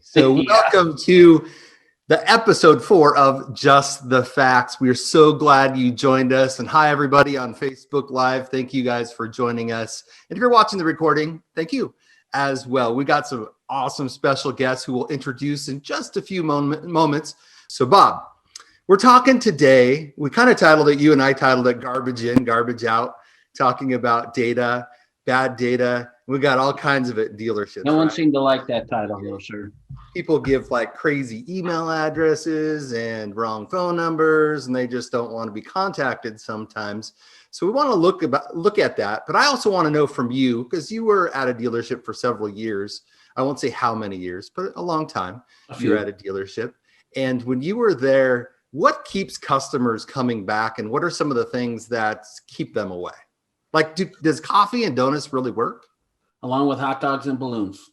So Yeah. welcome to the episode 4 of Just the Facts. We are so glad you joined us. And hi, everybody on Facebook Live. Thank you guys for joining us. And if you're watching the recording, thank you as well. We got some awesome special guests who will introduce in just a few moments. So Bob, we're talking today, we kind of titled it, you and I titled it Garbage In, Garbage Out, talking about data, bad data. We got all kinds of it in dealerships. No one right? seemed to like that title, though, sir. People give like crazy email addresses and wrong phone numbers, and they just don't want to be contacted sometimes. So we want to look at that. But I also want to know from you, because you were at a dealership for several years. I won't say how many years, but a long time. You were at a dealership. And when you were there, what keeps customers coming back, and what are some of the things that keep them away? Like, does coffee and donuts really work? Along with hot dogs and balloons.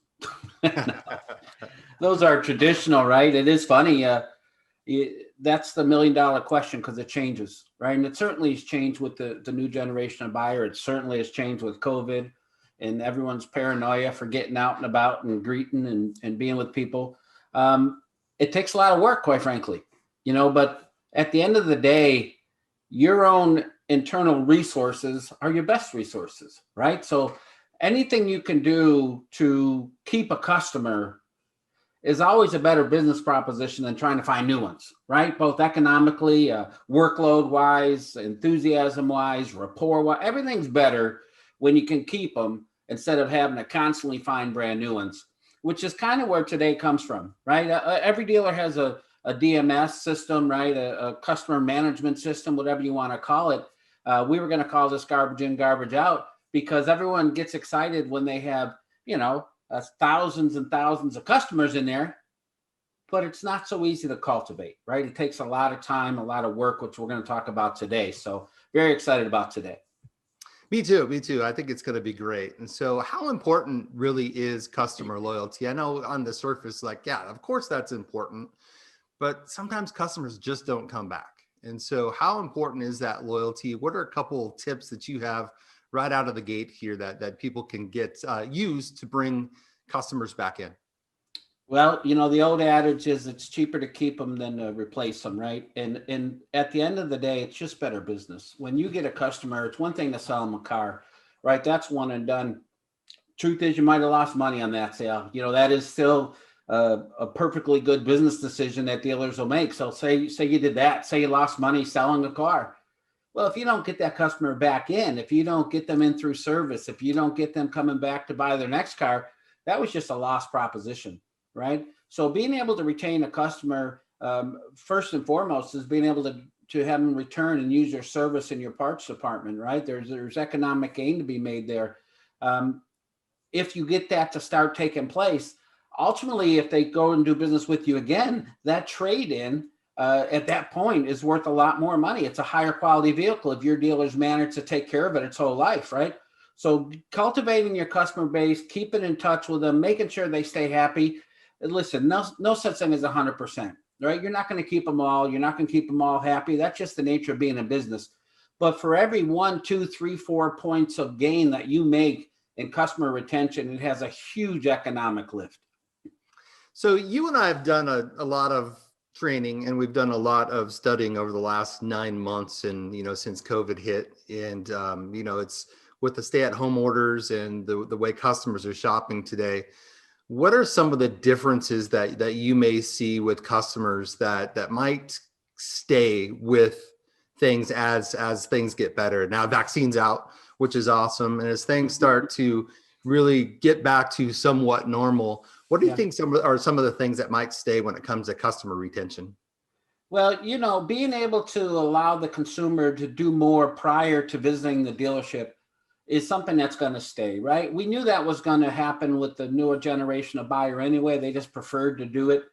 Those are traditional, right? It is funny. That's the $1 million question, because it changes, right? And it certainly has changed with the new generation of buyer. It certainly has changed with COVID and everyone's paranoia for getting out and about and greeting and being with people. It takes a lot of work, quite frankly, but at the end of the day, your own internal resources are your best resources, right? So anything you can do to keep a customer is always a better business proposition than trying to find new ones, right? Both economically, workload wise, enthusiasm wise, rapport wise, everything's better when you can keep them instead of having to constantly find brand new ones, which is kind of where today comes from, right? Every dealer has a DMS system, right? A customer management system, whatever you want to call it. We were going to call this garbage in, garbage out, because everyone gets excited when they have, thousands and thousands of customers in there, but it's not so easy to cultivate, right? It takes a lot of time, a lot of work, which we're going to talk about today. So very excited about today. Me too. I think it's going to be great. And so how important really is customer loyalty? I know on the surface, like, yeah, of course that's important, but sometimes customers just don't come back. And so how important is that loyalty? What are a couple of tips that you have right out of the gate here that people can get used to bring customers back in? Well, the old adage is it's cheaper to keep them than to replace them, right? And at the end of the day, it's just better business. When you get a customer, it's one thing to sell them a car, right? That's one and done. Truth is, you might have lost money on that sale. That is still a perfectly good business decision that dealers will make. So say you did that, say you lost money selling a car. Well, if you don't get that customer back in, if you don't get them in through service, if you don't get them coming back to buy their next car, that was just a lost proposition, right? So being able to retain a customer, first and foremost, is being able to have them return and use your service in your parts department, right? There's economic gain to be made there. If you get that to start taking place, ultimately, if they go and do business with you again, that trade-in at that point is worth a lot more money. It's a higher quality vehicle if your dealer's managed to take care of it its whole life, right? So cultivating your customer base, keeping in touch with them, making sure they stay happy. And listen, no such thing as 100%, right? You're not going to keep them all. You're not going to keep them all happy. That's just the nature of being a business. But for every 1, 2, 3, 4 points of gain that you make in customer retention, it has a huge economic lift. So you and I have done a lot of training, and we've done a lot of studying over the last 9 months, and since COVID hit, and it's with the stay-at-home orders and the way customers are shopping today. What are some of the differences that you may see with customers that might stay with things as things get better? Now, vaccines out, which is awesome, and as things start to really get back to somewhat normal, what do you think are some of the things that might stay when it comes to customer retention? Well, being able to allow the consumer to do more prior to visiting the dealership is something that's going to stay, right? We knew that was going to happen with the newer generation of buyer anyway. They just preferred to do it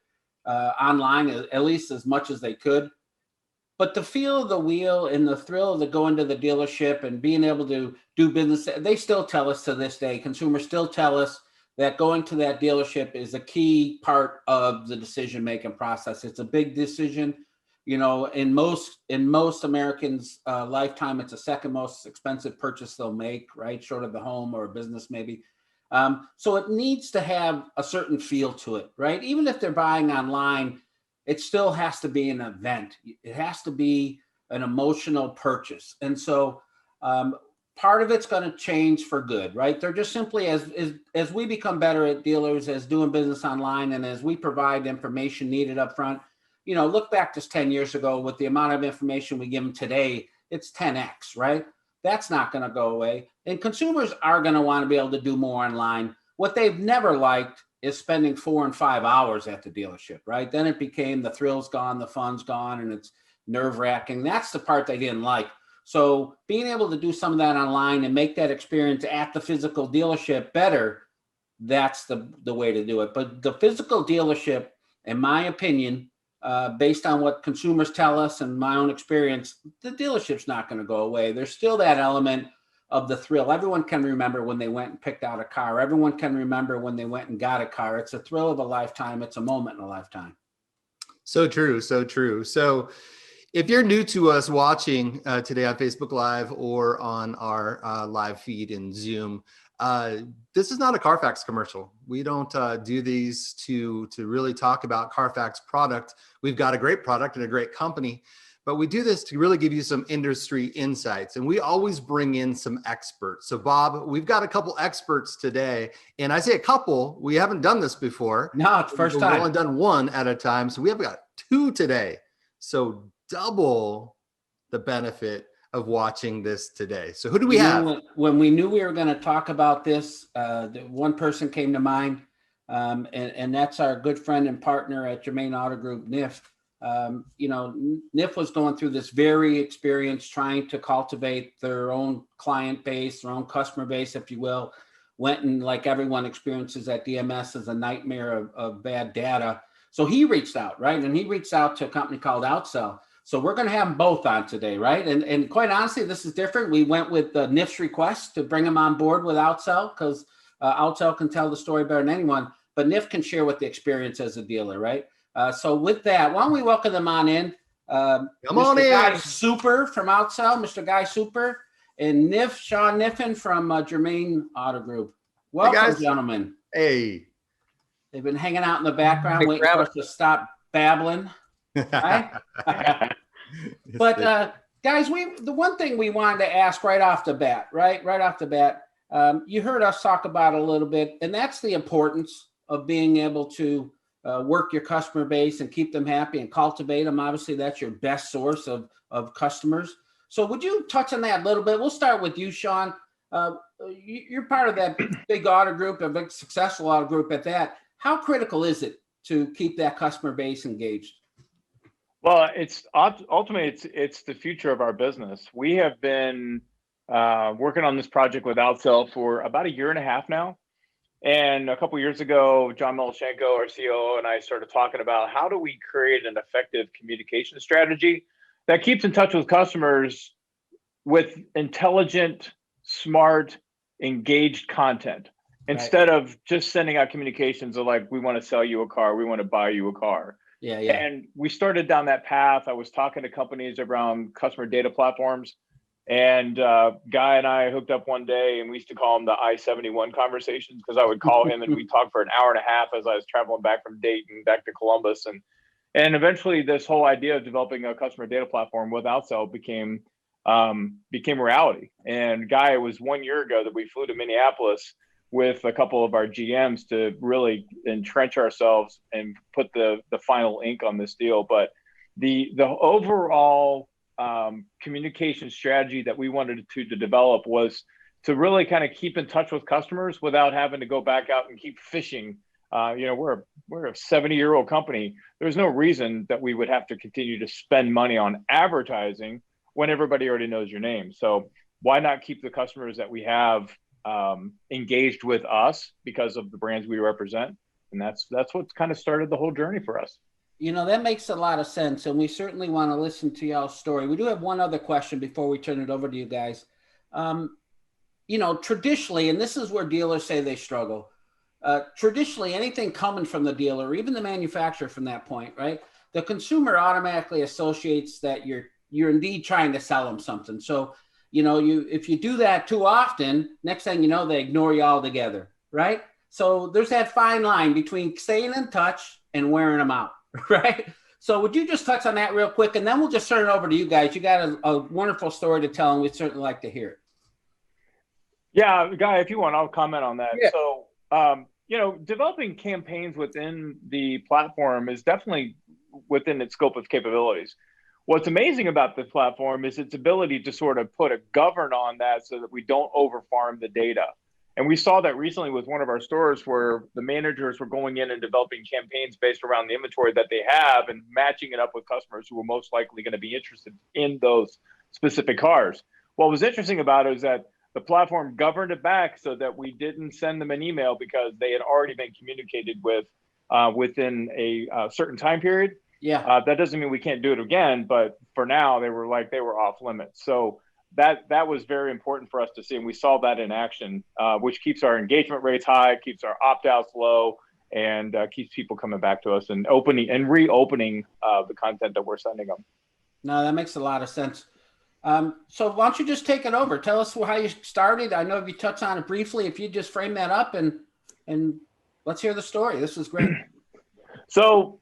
online, at least as much as they could. But the feel of the wheel and the thrill of going to the dealership and being able to do business, they still tell us to this day, consumers still tell us that going to that dealership is a key part of the decision-making process. It's a big decision. In most Americans' lifetime, it's the second most expensive purchase they'll make, right? Short of the home or a business maybe. So it needs to have a certain feel to it, right? Even if they're buying online, it still has to be an event. It has to be an emotional purchase. And so part of it's going to change for good, right? They're just simply as we become better at dealers, as doing business online, and as we provide information needed up front, look back just 10 years ago with the amount of information we give them today, it's 10x, right? That's not going to go away. And consumers are going to want to be able to do more online. What they've never liked is spending 4 and 5 hours at the dealership, right? Then it became the thrill's gone, the fun's gone, and it's nerve wracking. That's the part they didn't like. So being able to do some of that online and make that experience at the physical dealership better, that's the way to do it. But the physical dealership, in my opinion, based on what consumers tell us and my own experience, the dealership's not going to go away. There's still that element of the thrill. Everyone can remember when they went and picked out a car. Everyone can remember when they went and got a car. It's a thrill of a lifetime. It's a moment in a lifetime. So true. So true. So if you're new to us watching today on Facebook Live or on our live feed in Zoom, this is not a Carfax commercial. We don't do these to really talk about Carfax product. We've got a great product and a great company, but we do this to really give you some industry insights. And we always bring in some experts. So Bob, we've got a couple experts today. And I say a couple, we haven't done this before. No, it's first time. We've only done one at a time. So we have got two today. So double the benefit of watching this today. So who do we have? When we knew we were going to talk about this, one person came to mind, and that's our good friend and partner at Germain Auto Group, Kniff. Kniff was going through this very experience trying to cultivate their own client base, their own customer base, if you will. Went and, like everyone experiences at DMS, as a nightmare of bad data. So he reached out, right? And he reached out to a company called Outsell. So we're going to have them both on today, right? And quite honestly, this is different. We went with Kniff's request to bring him on board with Outsell, because Outsell can tell the story better than anyone, but Kniff can share with the experience as a dealer, right? So with that, why don't we welcome them on in? Come Mr. on in. Guy Super from Outsell, Mr. Guy Super, and Shaun Kniffin from Germain Auto Group. Welcome, gentlemen. Hey. They've been hanging out in the background waiting for us to stop babbling. Right? But guys, the one thing we wanted to ask right off the bat, you heard us talk about it a little bit, and that's the importance of being able to work your customer base and keep them happy and cultivate them. Obviously, that's your best source of customers. So would you touch on that a little bit? We'll start with you, Shaun. You're part of that big auto group, a big successful auto group at that. How critical is it to keep that customer base engaged? Well, it's ultimately it's the future of our business. We have been working on this project with Outsell for about a year and a half now. And a couple of years ago, John Milashenko, our COO, and I started talking about how do we create an effective communication strategy that keeps in touch with customers with intelligent, smart, engaged content. Instead of just sending out communications of like, we want to sell you a car, we want to buy you a car. Yeah. And we started down that path. I was talking to companies around customer data platforms, and Guy and I hooked up one day, and we used to call them the I-71 conversations, because I would call him and we'd talk for an hour and a half as I was traveling back from Dayton back to Columbus. And eventually this whole idea of developing a customer data platform with Outsell became reality. And Guy, it was 1 year ago that we flew to Minneapolis with a couple of our GMs to really entrench ourselves and put the final ink on this deal. But the overall communication strategy that we wanted to develop was to really kind of keep in touch with customers without having to go back out and keep fishing. We're a 70-year-old company. There's no reason that we would have to continue to spend money on advertising when everybody already knows your name. So why not keep the customers that we have engaged with us because of the brands we represent? And that's what's kind of started the whole journey for us. That makes a lot of sense, and we certainly want to listen to y'all's story. We do have one other question before we turn it over to you guys. Traditionally, and this is where dealers say they struggle, traditionally anything coming from the dealer, or even the manufacturer from that point, right? The consumer automatically associates that you're indeed trying to sell them something. So if you do that too often, next thing you know, they ignore you altogether. right? So there's that fine line between staying in touch and wearing them out, right? So would you just touch on that real quick, and then we'll just turn it over to you guys. You got a wonderful story to tell, and we'd certainly like to hear it. Yeah, Guy, if you want, I'll comment on that. Yeah. So, developing campaigns within the platform is definitely within its scope of capabilities. What's amazing about the platform is its ability to sort of put a govern on that so that we don't overfarm the data. And we saw that recently with one of our stores where the managers were going in and developing campaigns based around the inventory that they have and matching it up with customers who were most likely going to be interested in those specific cars. What was interesting about it is that the platform governed it back so that we didn't send them an email because they had already been communicated with within a certain time period. Yeah. That doesn't mean we can't do it again, but for now they were off limits. So that was very important for us to see, and we saw that in action, which keeps our engagement rates high, keeps our opt-outs low, and keeps people coming back to us and reopening the content that we're sending them. No, that makes a lot of sense. So why don't you just take it over? Tell us how you started. I know you touched on it briefly. If you just frame that up and let's hear the story. This is great. So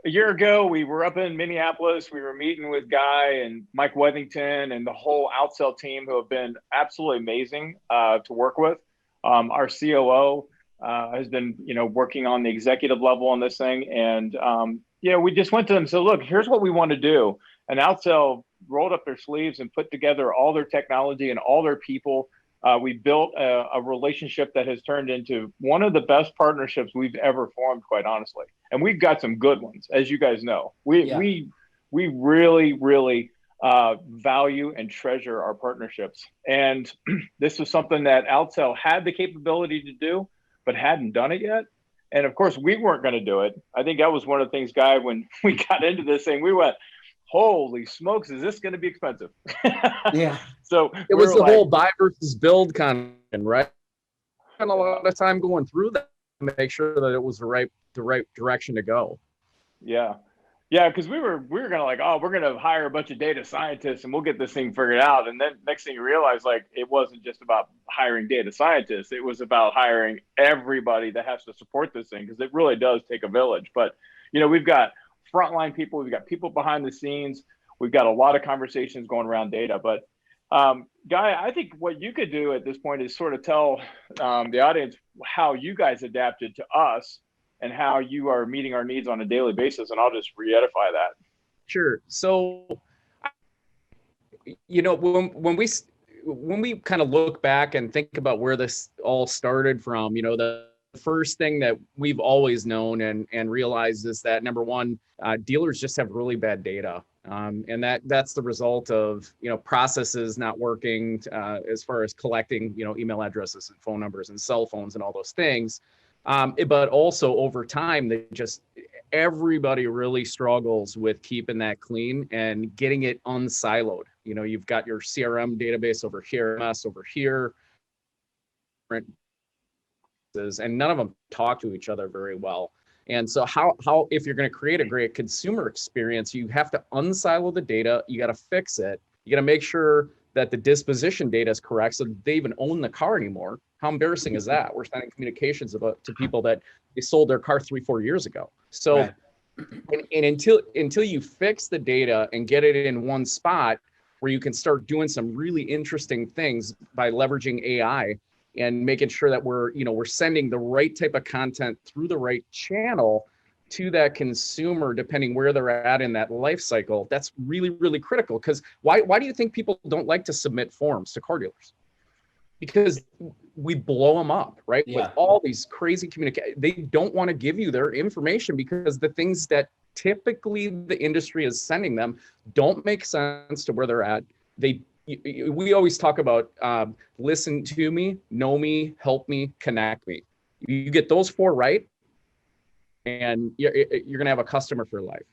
a year ago, we were up in Minneapolis. We were meeting with Guy and Mike Wethington and the whole Outsell team, who have been absolutely amazing to work with. Our COO has been, working on the executive level on this thing, and we just went to them and said, "Look, here's what we want to do." And Outsell rolled up their sleeves and put together all their technology and all their people. We built a relationship that has turned into one of the best partnerships we've ever formed, quite honestly. And we've got some good ones, as you guys know. We really, really value and treasure our partnerships. And this was something that Outsell had the capability to do, but hadn't done it yet. And of course, we weren't going to do it. I think that was one of the things, Guy, when we got into this thing, we went, holy smokes, is this going to be expensive? Yeah. So it was the whole buy versus build kind of, right? Spent a lot of time going through that to make sure that it was the right direction to go. Yeah. Yeah, because we were gonna we're gonna hire a bunch of data scientists and we'll get this thing figured out. And then next thing you realize, it wasn't just about hiring data scientists, it was about hiring everybody that has to support this thing, because it really does take a village. But we've got frontline people, we've got people behind the scenes, we've got a lot of conversations going around data. But Guy, I think what you could do at this point is sort of tell the audience how you guys adapted to us and how you are meeting our needs on a daily basis. And I'll just re-edify that. Sure. So, when we kind of look back and think about where this all started from, the first thing that we've always known and realized is that, number one, dealers just have really bad data. And that's the result of, processes not working as far as collecting, email addresses and phone numbers and cell phones and all those things. But also over time, everybody really struggles with keeping that clean and getting it unsiloed. You've got your CRM database over here, MS over here, and none of them talk to each other very well. And so how if you're going to create a great consumer experience, you have to unsilo the data, you got to fix it, you got to make sure that the disposition data is correct so they even own the car anymore. How embarrassing is that? We're sending communications to people that they sold their car 3-4 years ago. So, right. and until you fix the data and get it in one spot where you can start doing some really interesting things by leveraging AI and making sure that we're sending the right type of content through the right channel to that consumer, depending where they're at in that life cycle, that's really, really critical. Because why do you think people don't like to submit forms to car dealers? Because we blow them up, right? Yeah. With all these crazy communication. They don't want to give you their information because the things that typically the industry is sending them don't make sense to where they're at. We always talk about listen to me, know me, help me, connect me. You get those 4 right, and you're going to have a customer for life.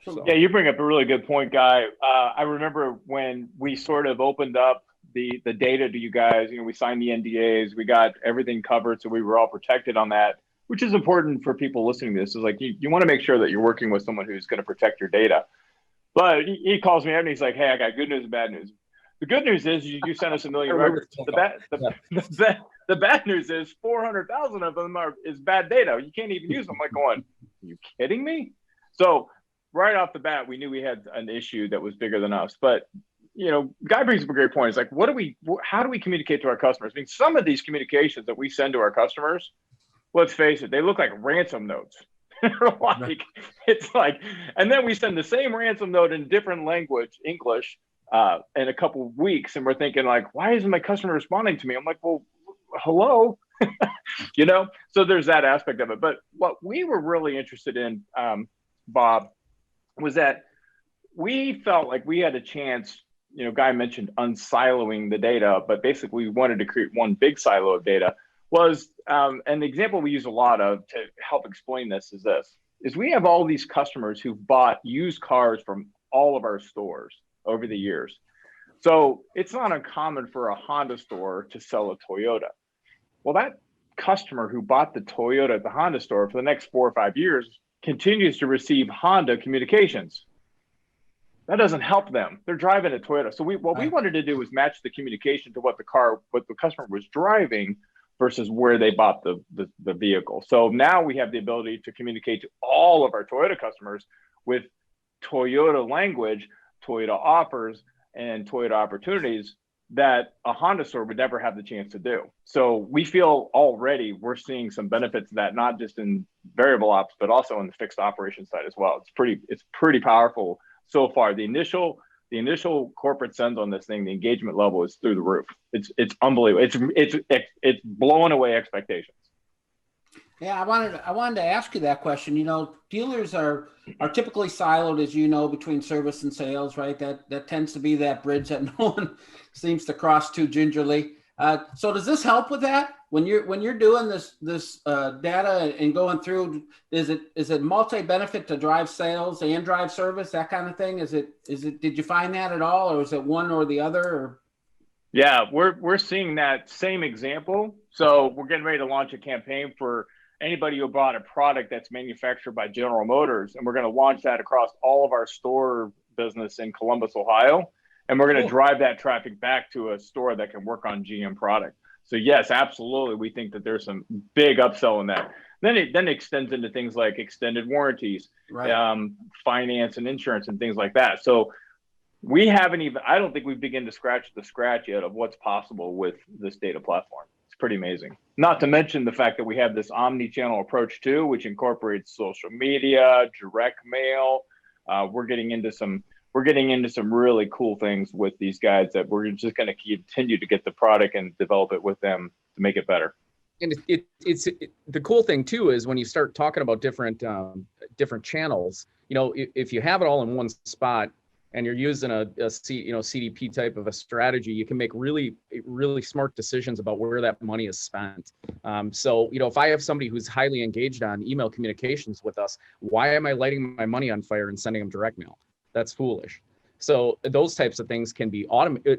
So. Yeah, you bring up a really good point, Guy. I remember when we sort of opened up the data to you guys, we signed the NDAs, we got everything covered, so we were all protected on that, which is important for people listening to this. Is you want to make sure that you're working with someone who's going to protect your data. But he calls me up and he's like, "Hey, I got good news and bad news. The good news is you sent us 1 million records. The The bad news is 400,000 of them is bad data. You can't even use them. I'm like going, are you kidding me? So right off the bat, we knew we had an issue that was bigger than us. But, Guy brings up a great point. It's like, how do we communicate to our customers? I mean, some of these communications that we send to our customers, let's face it, they look like ransom notes. It's like, and then we send the same ransom note in different language, English, in a couple of weeks, and we're thinking like, why isn't my customer responding to me? I'm like, well, hello, So there's that aspect of it. But what we were really interested in, Bob, was that we felt like we had a chance. Guy mentioned unsiloing the data, but basically we wanted to create one big silo of data. And the example we use a lot of to help explain this is we have all these customers who've bought used cars from all of our stores over the years. So it's not uncommon for a Honda store to sell a Toyota. Well, that customer who bought the Toyota at the Honda store for the next 4 or 5 years continues to receive Honda communications. That doesn't help them. They're driving a Toyota. So what we wanted to do was match the communication to what the customer was driving versus where they bought the vehicle. So now we have the ability to communicate to all of our Toyota customers with Toyota language, Toyota offers, and Toyota opportunities that a Honda store would never have the chance to do. So we feel already we're seeing some benefits of that, not just in variable ops, but also on the fixed operation side as well. It's pretty powerful so far. The initial corporate sends on this thing, the engagement level is through the roof. It's unbelievable. It's blowing away expectations. Yeah, I wanted to ask you that question. Dealers are typically siloed, as between service and sales, right? That tends to be that bridge that no one seems to cross too gingerly. So does this help with that? When you're doing this data and going through, is it multi-benefit to drive sales and drive service, that kind of thing? Is it? Did you find that at all, or is it one or the other? Or? Yeah, we're seeing that same example. So we're getting ready to launch a campaign for anybody who bought a product that's manufactured by General Motors, and we're going to launch that across all of our store business in Columbus, Ohio. And we're going to drive that traffic back to a store that can work on GM product. So yes, absolutely. We think that there's some big upsell in that. Then it extends into things like extended warranties, right. Finance and insurance and things like that. So I don't think we've begun to scratch the scratch yet of what's possible with this data platform. It's pretty amazing. Not to mention the fact that we have this omni-channel approach too, which incorporates social media, direct mail. We're getting into some really cool things with these guys that we're just going to continue to get the product and develop it with them to make it better. And it's the cool thing too is when you start talking about different channels, if you have it all in one spot and you're using a CDP type of a strategy, you can make really, really smart decisions about where that money is spent. So if I have somebody who's highly engaged on email communications with us, why am I lighting my money on fire and sending them direct mail? That's foolish. So those types of things can be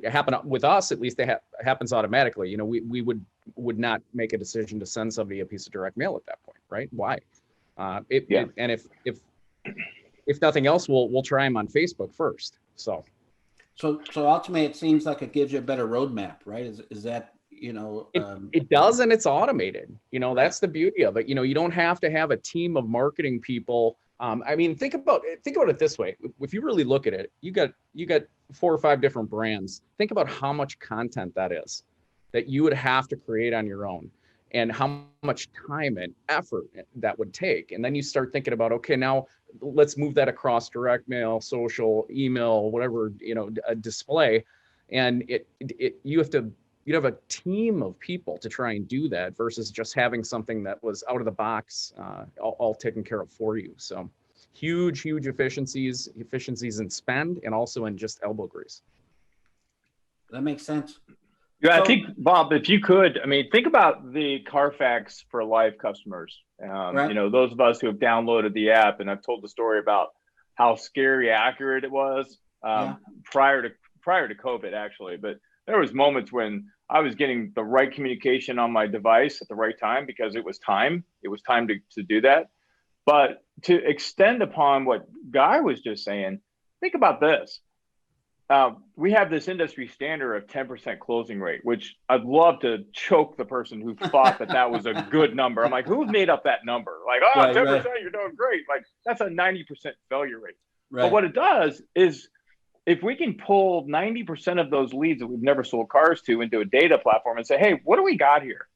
happen with us. At least happens automatically. We would not make a decision to send somebody a piece of direct mail at that point, right? Why? And if nothing else, we'll try them on Facebook first. So ultimately, it seems like it gives you a better roadmap, right? Is that it does, and it's automated. That's the beauty of it. You don't have to have a team of marketing people. Think about it this way. If you really look at it, you got 4 or 5 different brands. Think about how much content that is that you would have to create on your own and how much time and effort that would take. And then you start thinking about, okay, now let's move that across direct mail, social, email, whatever, a display. And you'd have a team of people to try and do that versus just having something that was out of the box, all taken care of for you. So huge efficiencies in spend and also in just elbow grease. That makes sense. Yeah, I think, Bob, if you could, think about the Carfax for Life customers. Right. Those of us who have downloaded the app, and I've told the story about how scary accurate it was prior to COVID, actually. But there was moments when I was getting the right communication on my device at the right time because it was time. It was time to do that. But to extend upon what Guy was just saying, think about this. we have this industry standard of 10% closing rate, which I'd love to choke the person who thought that was a good number. I'm like, who made up that number? Like, oh, Right, 10%, right. you're doing great. Like, that's a 90% failure rate. Right. But what it does is, if we can pull 90% of those leads that we've never sold cars to into a data platform and say, hey, what do we got here?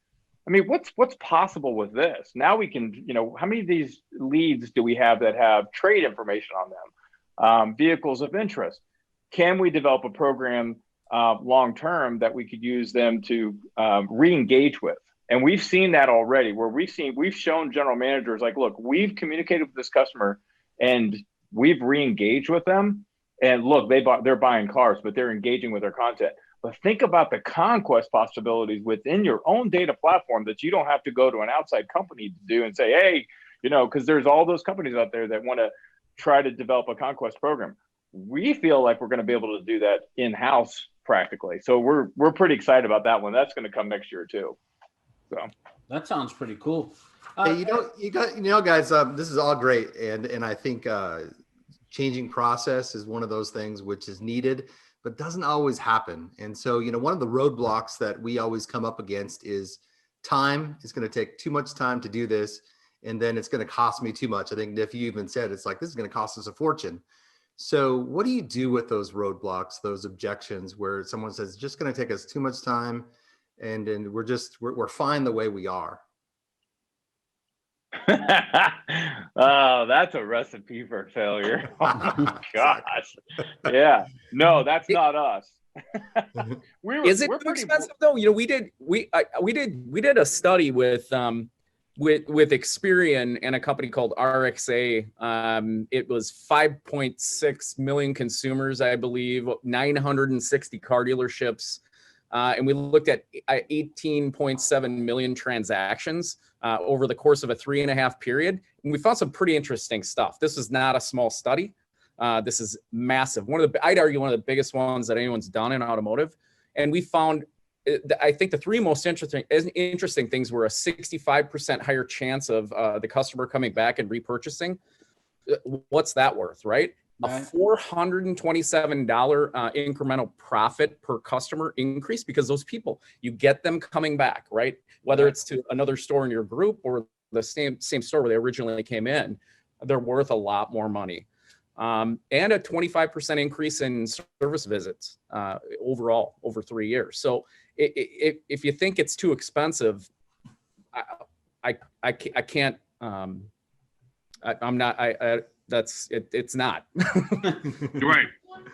I mean, what's possible with this? Now we can, how many of these leads do we have that have trade information on them, vehicles of interest? Can we develop a program long-term that we could use them to re-engage with? And we've seen that already, where we've shown general managers like, look, we've communicated with this customer and we've re-engaged with them. And look, they're buying cars, but they're engaging with our content. But think about the conquest possibilities within your own data platform that you don't have to go to an outside company to do and say, hey, because there's all those companies out there that want to try to develop a conquest program. We feel like we're going to be able to do that in-house practically. So we're pretty excited about that one. That's going to come next year too. So that sounds pretty cool. Hey, guys, this is all great. And I think changing process is one of those things which is needed, but doesn't always happen. And so, one of the roadblocks that we always come up against is time. It's going to take too much time to do this. And then it's going to cost me too much. I think Niff, you even said, it's like, this is going to cost us a fortune. So what do you do with those roadblocks, those objections where someone says, it's just going to take us too much time and we're fine the way we are? Oh, that's a recipe for failure. Oh my gosh. Yeah. No, that's not us. Is it too expensive though? We did a study with Experian and a company called RXA. It was 5.6 million consumers, I believe, 960 car dealerships. And we looked at 18.7 million transactions over the course of a 3.5 period. And we found some pretty interesting stuff. This is not a small study. This is massive. I'd argue one of the biggest ones that anyone's done in automotive. And we found, I think the three most interesting things were a 65% higher chance of the customer coming back and repurchasing. What's that worth, right? A $427 incremental profit per customer increase, because those people, you get them coming back, right? Whether it's to another store in your group or the same store where they originally came in, they're worth a lot more money. And a 25% increase in service visits overall over 3 years. So if you think it's too expensive, I can't. I'm not. It's not. Right.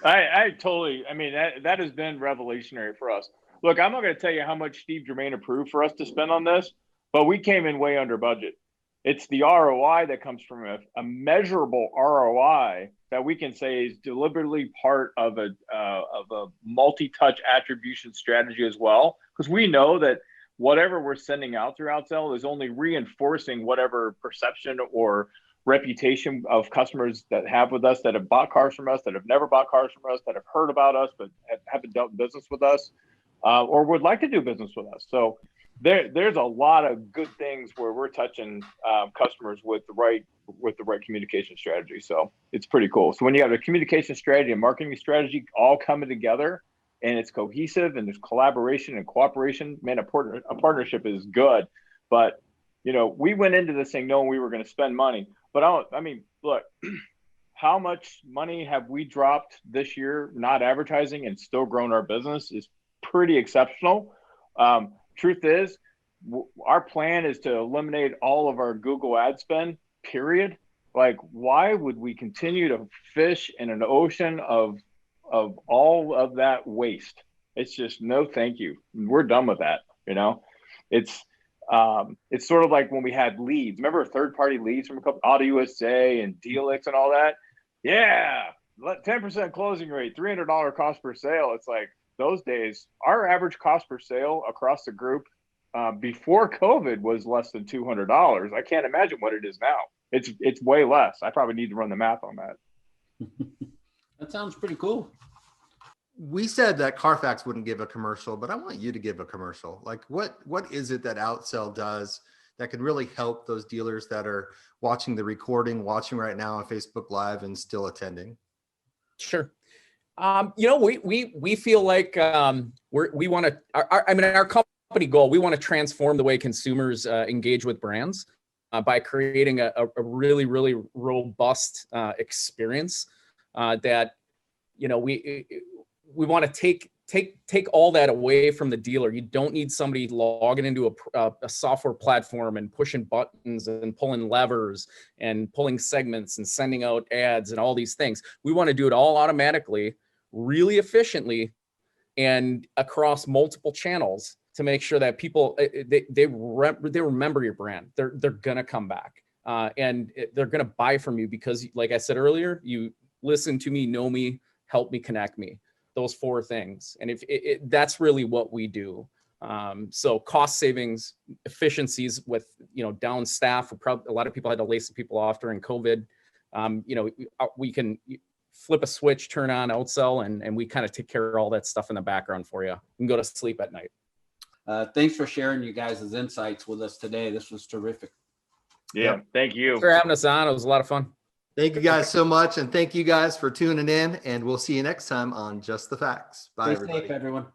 I totally. I mean, that has been revolutionary for us. Look, I'm not going to tell you how much Steve Germain approved for us to spend on this, but we came in way under budget. It's the ROI that comes from a measurable ROI that we can say is deliberately part of a multi-touch attribution strategy as well, because we know that whatever we're sending out through Outsell is only reinforcing whatever perception or reputation of customers that have with us, that have bought cars from us, that have never bought cars from us, that have heard about us but haven't done business with us, or would like to do business with us. So there's a lot of good things where we're touching customers with the right communication strategy. So it's pretty cool. So when you have a communication strategy and marketing strategy all coming together and it's cohesive and there's collaboration and cooperation, man, a partnership is good. But we went into this thing knowing we were going to spend money. But look, how much money have we dropped this year not advertising and still grown our business is pretty exceptional. Truth is, our plan is to eliminate all of our Google ad spend, period. Like, why would we continue to fish in an ocean of all of that waste? It's just no thank you. We're done with that. It's sort of like when we had leads. Remember third-party leads from a couple, Auto USA and Dealix and all that? Yeah, 10% closing rate, $300 cost per sale. It's like those days, our average cost per sale across the group before COVID was less than $200. I can't imagine what it is now. It's way less. I probably need to run the math on that. That sounds pretty cool. We said that Carfax wouldn't give a commercial, but I want you to give a commercial. Like, what is it that Outsell does that can really help those dealers that are watching the recording, watching right now on Facebook Live and still attending? Sure. We feel like we want to. Our company goal. We want to transform the way consumers engage with brands by creating a really, really robust experience that we want to take all that away from the dealer. You don't need somebody logging into a software platform and pushing buttons and pulling levers and pulling segments and sending out ads and all these things. We want to do it all automatically, really efficiently, and across multiple channels to make sure that people they remember your brand. They're gonna come back and they're gonna buy from you because, like I said earlier, you listen to me, know me, help me, connect me. Those 4 things, and if that's really what we do. So cost savings, efficiencies with down staff. A lot of people had to lay some people off during COVID. We can flip a switch, turn on Outsell, and we kind of take care of all that stuff in the background for you. You can go to sleep at night. Thanks for sharing you guys' insights with us today. This was terrific. Yeah, thank you. Thanks for having us on. It was a lot of fun. Thank you guys so much. And thank you guys for tuning in. And we'll see you next time on Just the Facts. Bye, Stay everybody. safe, everyone.